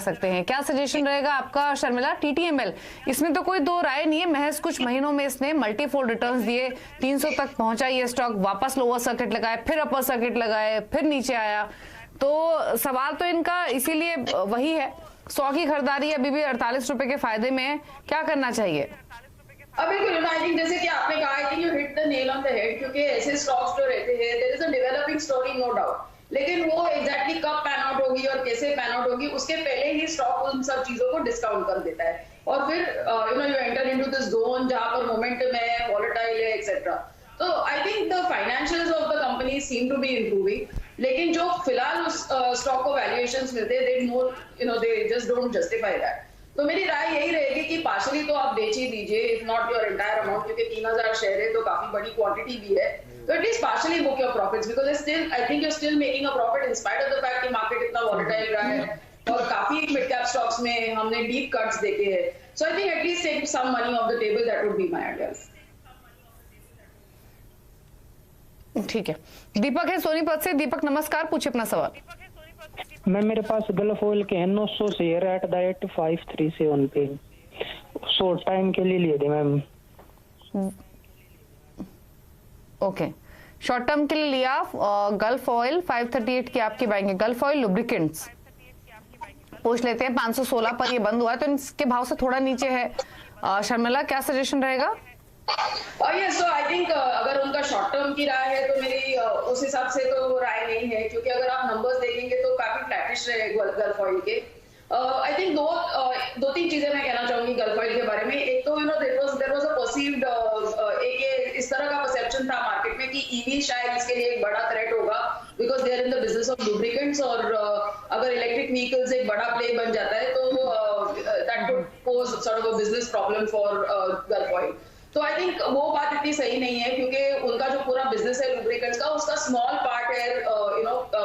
सकते हैं? क्या सजेशन रहेगा आपका शर्मिला? टीटीएमएल, इसमें तो कोई दो राय नहीं है, महज कुछ महीनों में इसने मल्टीफोल्ड रिटर्न्स दिए, 300 तक पहुंचा ये स्टॉक, वापस लोअर सर्किट लगाए, फिर अपर सर्किट लगाए, फिर नीचे आया। तो सवाल तो इनका इसीलिए वही है, 100 की खरीदारी अभी भी 48 रुपए के फायदे में है, क्या करना चाहिए? बिल्कुल, आई थिंक जैसे कि आपने कहा, I think you hit the nail on the head, क्योंकि ऐसे स्टॉक्स जो रहते हैं, there is a developing story, no doubt, लेकिन वो एग्जैक्टली कब पैन आउट होगी और कैसे पैन आउट होगी, उसके पहले ही स्टॉक उन सब चीजों को डिस्काउंट कर देता है, और फिर you enter into this zone जहां पर मोमेंटम है, वॉलेटाइल है, एक्सेट्रा। तो I think the financials of the company seem to be improving, लेकिन जो फिलहाल उस स्टॉक को वैल्यूएशंस मिलते हैं, they just don't justify that. तो मेरी राय यही रहेगी कि पार्शली तो आप बेच ही दीजिए, if not your entire amount, क्योंकि 3000 शेयर है तो काफी बड़ी क्वांटिटी भी है, तो at least partially book your profits, because I think you still making a profit in spite of the fact कि मार्केट इतना वॉलेटाइल रहा है और काफी मिड कैप स्टॉक्स में हमने डीप कट्स देखे हैं। So I think at least take some money off the table, that would be my ideas. ठीक है, दीपक है सोनीपत से। दीपक नमस्कार, पूछिए अपना सवाल। मैम मेरे पास गल्फ ऑयल के हैं 900 शेयर एट द 8537 पे, शॉर्ट टाइम के लिए थे मैम। ओके, शॉर्ट टर्म के लिए लिया। गल्फ ऑयल 538 की आपकी बाइंग है। गल्फ ऑयल लुब्रिकेंट्स पूछ लेते हैं, 516 पर ये बंद हुआ है, तो इसके भाव से थोड़ा नीचे है। शर्मिला, क्या सजेशन रहेगा? यस, सो आई थिंक अगर उनका शॉर्ट टर्म की राय है तो मेरी उस हिसाब से तो राय नहीं है, क्योंकि अगर आप नंबर्स देखेंगे तो काफी फ्लैटिश रहे गल्फ ऑयल के। आई थिंक दो तीन चीजें मैं कहना चाहूंगी गल्फ ऑयल के बारे में। एक तो देयर वाज अ परसीव्ड, एक इस तरह का परसेप्शन था मार्केट में कि ईवी शायद इसके लिए एक बड़ा थ्रेट होगा, because they are in the business of lubricants, और अगर इलेक्ट्रिक व्हीकल्स एक बड़ा प्ले बन जाता है तो that could pose sort of a business problem for gulf oil. तो आई थिंक वो बात इतनी सही नहीं है, क्योंकि उनका जो पूरा बिजनेस है लुब्रिकेंट्स का, उसका स्मॉल पार्ट है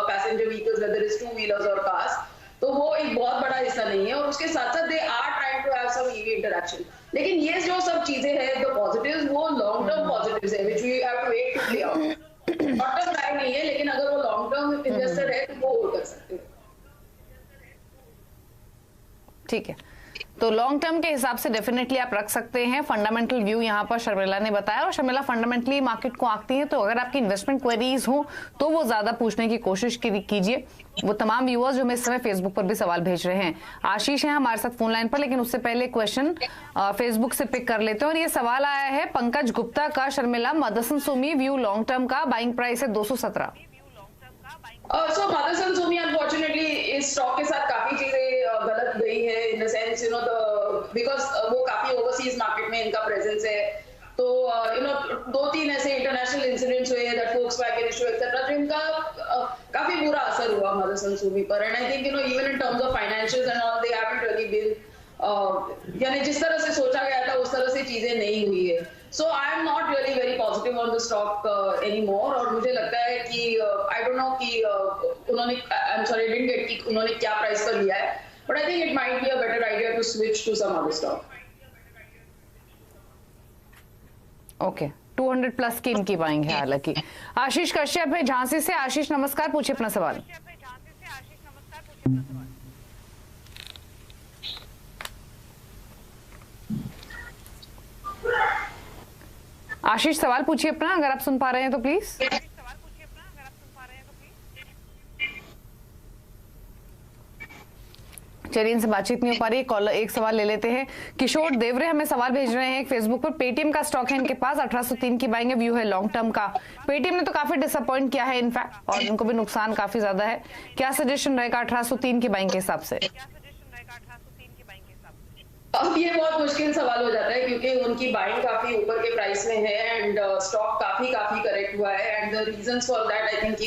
passenger vehicles, whether is 2 wheelers और कार्स, तो वो एक बहुत बड़ा हिस्सा नहीं है। और उसके साथ साथ they are trying to have some EV interaction, लेकिन ये जो सब चीजें हैं, द पॉजिटिव्स, वो लॉन्ग टर्म पॉजिटिव्स है, which we have to wait to play out. Short term राय नहीं है, लेकिन अगर वो लॉन्ग टर्म इन्वेस्टर है तो वो होल्ड कर सकते हैं। ठीक है, तो लॉन्ग टर्म के हिसाब से डेफिनेटली आप रख सकते हैं। फंडामेंटल व्यू यहाँ पर शर्मिला ने बताया, और शर्मिला फंडामेंटली मार्केट को आंकती है, तो अगर आपकी इन्वेस्टमेंट क्वेरीज हो तो वो ज्यादा पूछने की कोशिश कीजिए। वो तमाम व्यूअर्स जो हमें इस समय फेसबुक पर भी सवाल भेज रहे हैं, आशीष है हमारे साथ फोन लाइन पर, लेकिन उससे पहले क्वेश्चन फेसबुक से पिक कर लेते हैं। और ये सवाल आया है पंकज गुप्ता का। Sharmila, Motherson Sumi view long term का, बाइंग प्राइस है 217। सो मदरसन सुमी अनफॉर्चुनेटली इस स्टॉक के साथ काफी चीजें गलत गई है, इन द सेंस बिकॉज वो काफी ओवरसीज मार्केट में इनका प्रेजेंस है, तो 2-3 ऐसे इंटरनेशनल इंसिडेंट्स हुए, दैट फोक्सवैगन इशू एक्सेट्रा, तो इनका काफी बुरा असर हुआ मदरसन सुमी पर। And I think even in terms of financials and all, they haven't really been, यानी जिस तरह से सोचा गया था उस तरह से चीजें नहीं हुई है। So I am not really very positive on the stock any more, और मुझे लगता है कि आई डोंट नो कि उन्होंने, I am sorry, didn't get कि उन्होंने क्या प्राइस पर लिया है, but I think it might be a better idea to switch to some other stock. Okay, 200 plus की इनकी बाइंग है हालांकि। आशीष कश्यप है झांसी से। आशीष नमस्कार, पूछिए अपना सवाल। आशीष सवाल पूछिए अपना, अगर आप सुन पा रहे हैं तो प्लीज। चलिए, इनसे बातचीत नहीं हो पा रही, कॉलर एक सवाल ले लेते हैं। किशोर देवरे हमें सवाल भेज रहे हैं फेसबुक पर। पेटीएम का स्टॉक है इनके पास, 1803 की बाइंग है, व्यू है लॉन्ग टर्म का। पेटीएम ने तो काफी डिसअपॉइंट किया है इनफैक्ट, और इनको भी नुकसान काफी ज्यादा है। क्या सजेशन रहेगा 1803 की बाइंग के हिसाब से? अब ये बहुत मुश्किल सवाल हो जाता है, क्योंकि उनकी बाइंग काफी ऊपर के प्राइस में है, एंड स्टॉक काफी करेक्ट हुआ है, and the reasons for that I think